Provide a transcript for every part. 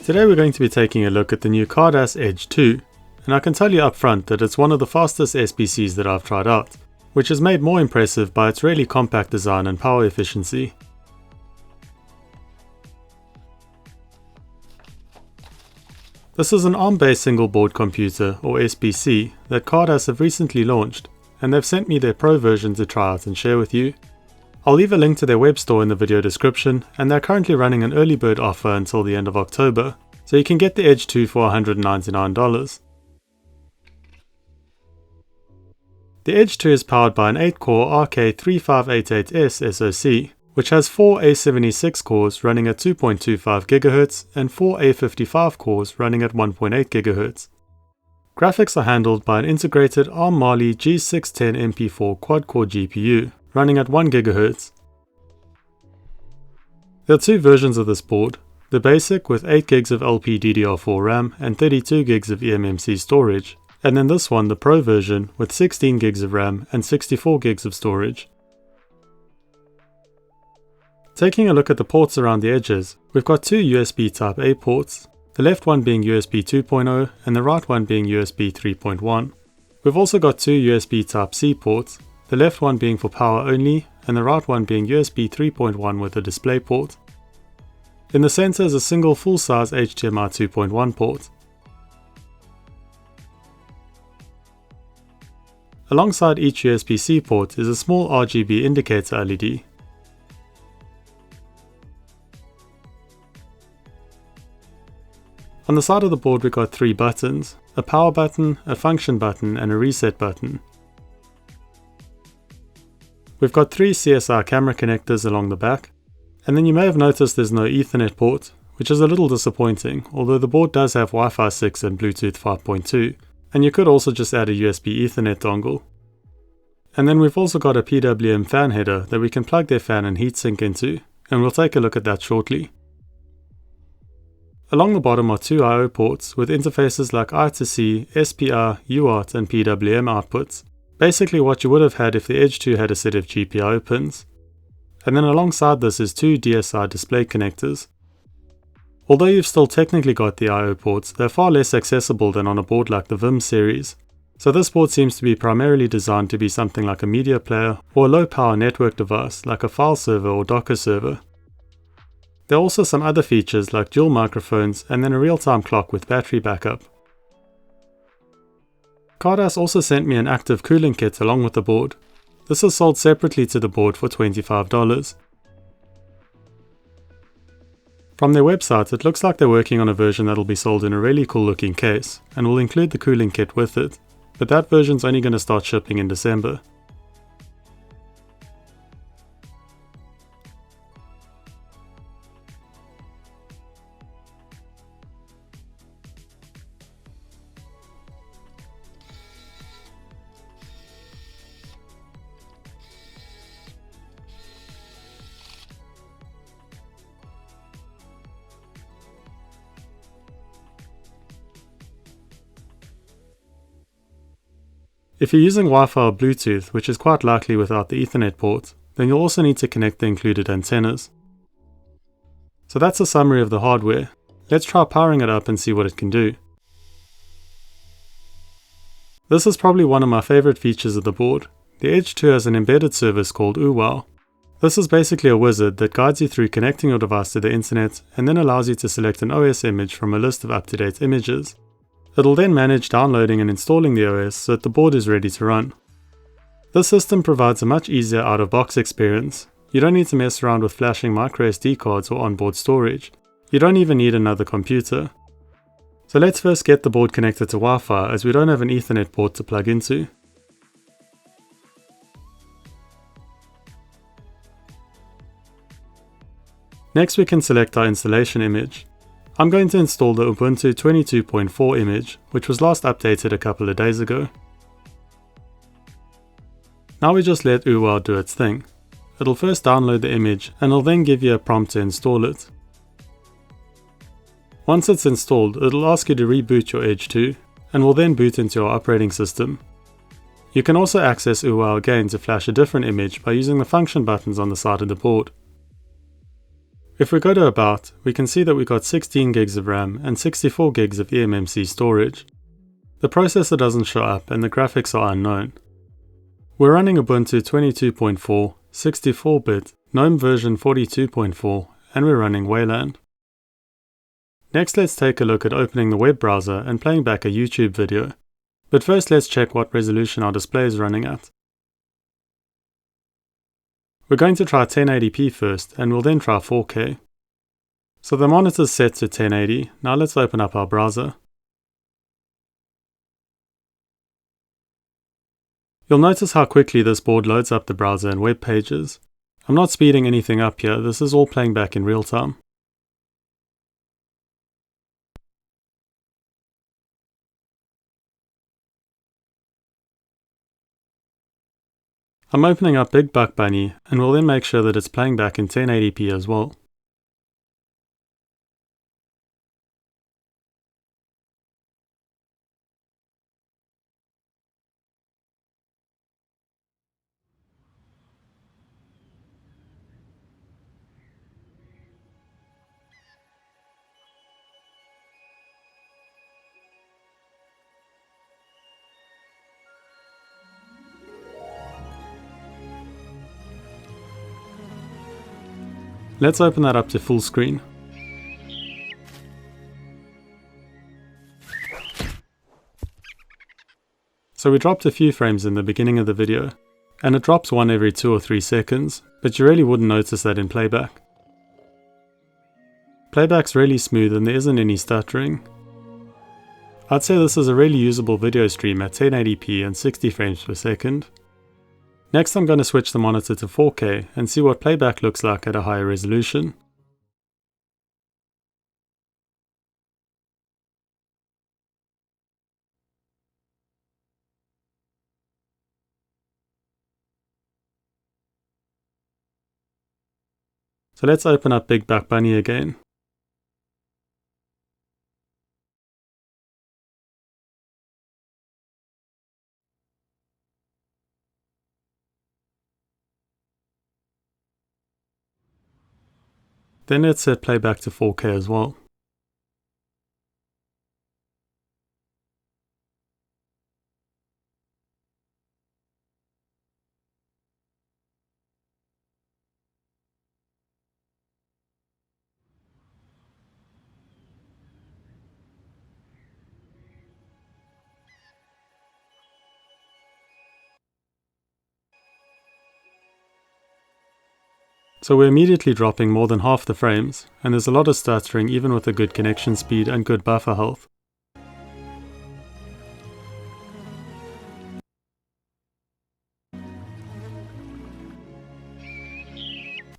Today we're going to be taking a look at the new Khadas Edge 2, and I can tell you up front that it's one of the fastest SBCs that I've tried out, which is made more impressive by its really compact design and power efficiency. This is an ARM-based single board computer, or SBC, that Khadas have recently launched, and they've sent me their Pro version to try out and share with you. I'll leave a link to their web store in the video description, and they're currently running an early bird offer until the end of October, so you can get the Edge 2 for $199. The Edge 2 is powered by an 8-core RK3588S SoC, which has 4 A76 cores running at 2.25 GHz and 4 A55 cores running at 1.8 GHz. Graphics are handled by an integrated ARM Mali G610 MP4 quad-core GPU, running at 1 GHz. There are two versions of this board, the basic with 8 GB of LPDDR4 RAM and 32 GB of eMMC storage, and then this one, the Pro version, with 16 GB of RAM and 64 GB of storage. Taking a look at the ports around the edges, we've got two USB Type-A ports, the left one being USB 2.0 and the right one being USB 3.1. We've also got two USB Type-C ports, the left one being for power only and the right one being USB 3.1 with a display port. In the center is a single full-size HDMI 2.1 port. Alongside each USB-C port is a small RGB indicator LED. On the side of the board we got three buttons, a power button, a function button and a reset button. We've got three CSI camera connectors along the back, and then you may have noticed there's no Ethernet port, which is a little disappointing, although the board does have Wi-Fi 6 and Bluetooth 5.2, and you could also just add a USB Ethernet dongle. And then we've also got a PWM fan header that we can plug their fan and heatsink into, and we'll take a look at that shortly. Along the bottom are two I/O ports with interfaces like I2C, SPI, UART and PWM outputs. Basically what you would have had if the Edge 2 had a set of GPIO pins. And then alongside this is two DSI display connectors. Although you've still technically got the I/O ports, they're far less accessible than on a board like the Vim series. So this board seems to be primarily designed to be something like a media player or a low power network device like a file server or Docker server. There are also some other features like dual microphones and then a real-time clock with battery backup. Khadas also sent me an active cooling kit along with the board. This is sold separately to the board for $25. From their website it looks like they're working on a version that'll be sold in a really cool looking case and will include the cooling kit with it, but that version's only going to start shipping in December. If you're using Wi-Fi or Bluetooth, which is quite likely without the Ethernet port, then you'll also need to connect the included antennas. So that's a summary of the hardware. Let's try powering it up and see what it can do. This is probably one of my favorite features of the board. The Edge 2 has an embedded service called UWOW. This is basically a wizard that guides you through connecting your device to the internet and then allows you to select an OS image from a list of up-to-date images. It'll then manage downloading and installing the OS so that the board is ready to run. This system provides a much easier out-of-box experience. You don't need to mess around with flashing microSD cards or onboard storage. You don't even need another computer. So let's first get the board connected to Wi-Fi as we don't have an Ethernet port to plug into. Next we can select our installation image. I'm going to install the Ubuntu 22.4 image, which was last updated a couple of days ago. Now we just let UWOW do its thing. It'll first download the image and it'll then give you a prompt to install it. Once it's installed, it'll ask you to reboot your Edge 2 and will then boot into your operating system. You can also access UWOW again to flash a different image by using the function buttons on the side of the board. If we go to About, we can see that we got 16 gigs of RAM and 64 gigs of eMMC storage. The processor doesn't show up and the graphics are unknown. We're running Ubuntu 22.4, 64-bit, GNOME version 42.4, and we're running Wayland. Next, let's take a look at opening the web browser and playing back a YouTube video. But first, let's check what resolution our display is running at. We're going to try 1080p first, and we'll then try 4K. So the monitor's set to 1080, now let's open up our browser. You'll notice how quickly this board loads up the browser and web pages. I'm not speeding anything up here, this is all playing back in real time. I'm opening up Big Buck Bunny and will then make sure that it's playing back in 1080p as well. Let's open that up to full screen. So we dropped a few frames in the beginning of the video, and it drops one every 2 or 3 seconds, but you really wouldn't notice that in playback. Playback's really smooth and there isn't any stuttering. I'd say this is a really usable video stream at 1080p and 60 frames per second. Next I'm going to switch the monitor to 4K and see what playback looks like at a higher resolution. So let's open up Big Buck Bunny again. Then let's set playback to 4K as well. So we're immediately dropping more than half the frames, and there's a lot of stuttering even with a good connection speed and good buffer health.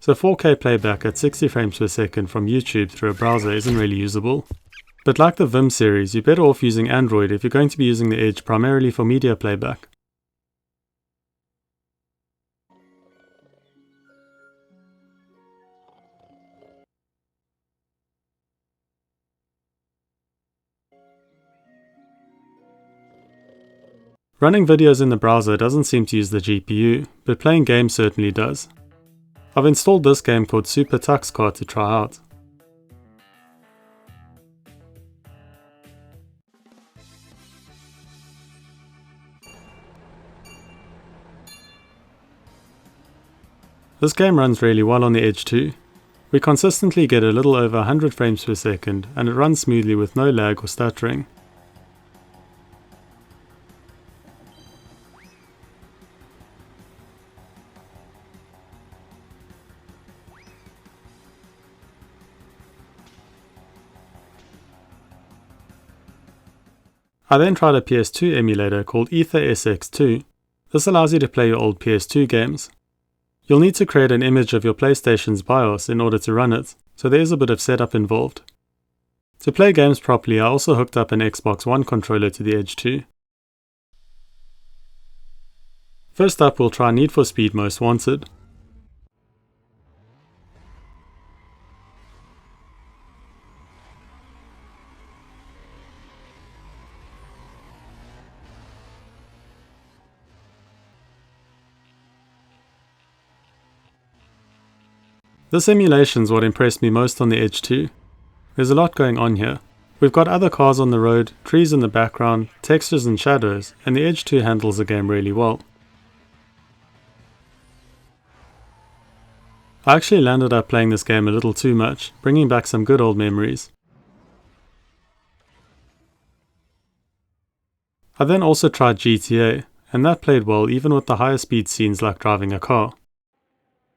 So 4K playback at 60 frames per second from YouTube through a browser isn't really usable. But like the Vim series, you're better off using Android if you're going to be using the Edge primarily for media playback. Running videos in the browser doesn't seem to use the GPU, but playing games certainly does. I've installed this game called Super Tux Kart to try out. This game runs really well on the Edge too. We consistently get a little over 100 frames per second and it runs smoothly with no lag or stuttering. I then tried a PS2 emulator called EtherSX2. This allows you to play your old PS2 games. You'll need to create an image of your PlayStation's BIOS in order to run it, so there is a bit of setup involved. To play games properly, I also hooked up an Xbox One controller to the Edge too. First up, we'll try Need for Speed Most Wanted. This emulation is what impressed me most on the Edge 2. There's a lot going on here. We've got other cars on the road, trees in the background, textures and shadows, and the Edge 2 handles the game really well. I actually landed up playing this game a little too much, bringing back some good old memories. I then also tried GTA, and that played well even with the higher speed scenes like driving a car.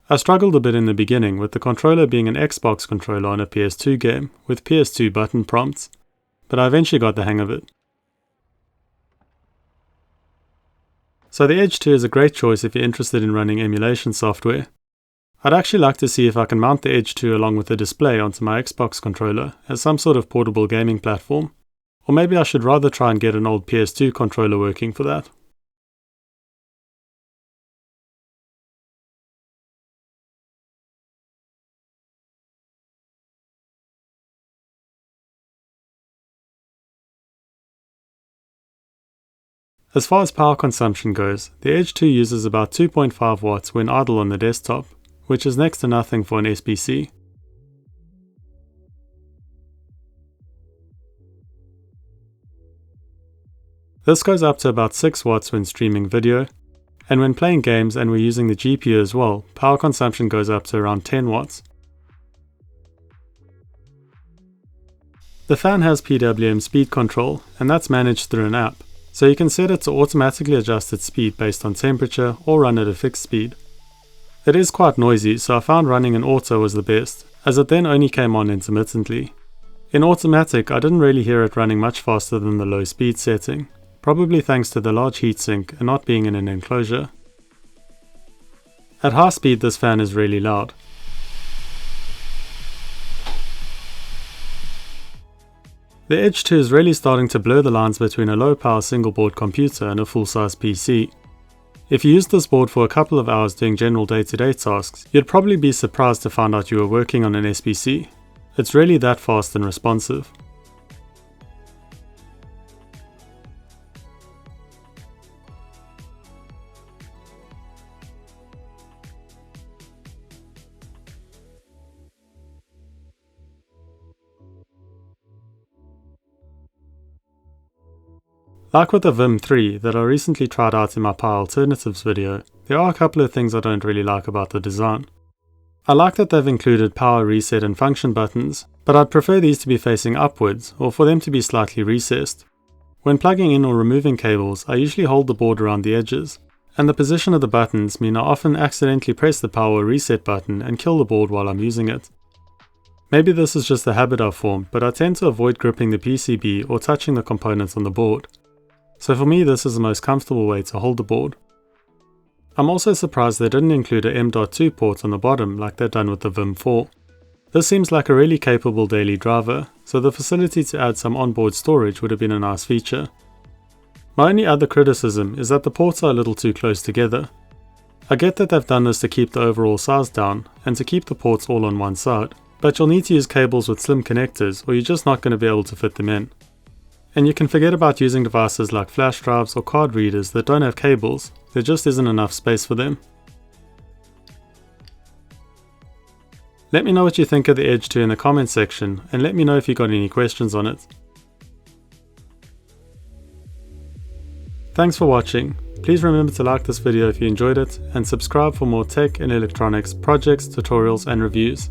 I struggled a bit in the beginning with the controller being an Xbox controller on a PS2 game with PS2 button prompts, but I eventually got the hang of it. So the Edge 2 is a great choice if you're interested in running emulation software. I'd actually like to see if I can mount the Edge 2 along with the display onto my Xbox controller as some sort of portable gaming platform, or maybe I should rather try and get an old PS2 controller working for that. As far as power consumption goes, the Edge 2 uses about 2.5 watts when idle on the desktop, which is next to nothing for an SBC. This goes up to about 6 watts when streaming video, and when playing games and we're using the GPU as well, power consumption goes up to around 10 watts. The fan has PWM speed control, and that's managed through an app. So you can set it to automatically adjust its speed based on temperature or run at a fixed speed. It is quite noisy, so I found running in auto was the best, as it then only came on intermittently. In automatic, I didn't really hear it running much faster than the low speed setting, probably thanks to the large heatsink and not being in an enclosure. At high speed this fan is really loud. The Edge 2 is really starting to blur the lines between a low-power single-board computer and a full-size PC. If you used this board for a couple of hours doing general day-to-day tasks, you'd probably be surprised to find out you were working on an SBC. It's really that fast and responsive. Like with the Vim 3 that I recently tried out in my Power Alternatives video, there are a couple of things I don't really like about the design. I like that they've included power reset and function buttons, but I'd prefer these to be facing upwards or for them to be slightly recessed. When plugging in or removing cables, I usually hold the board around the edges, and the position of the buttons mean I often accidentally press the power reset button and kill the board while I'm using it. Maybe this is just a habit I've formed, but I tend to avoid gripping the PCB or touching the components on the board. So for me this is the most comfortable way to hold the board. I'm also surprised they didn't include a M.2 port on the bottom like they've done with the Vim 4. This seems like a really capable daily driver, so the facility to add some onboard storage would have been a nice feature. My only other criticism is that the ports are a little too close together. I get that they've done this to keep the overall size down and to keep the ports all on one side, but you'll need to use cables with slim connectors or you're just not going to be able to fit them in. And you can forget about using devices like flash drives or card readers that don't have cables, there just isn't enough space for them. Let me know what you think of the Edge 2 in the comments section, and let me know if you got any questions on it. Thanks for watching. Please remember to like this video if you enjoyed it, and subscribe for more tech and electronics projects, tutorials and reviews.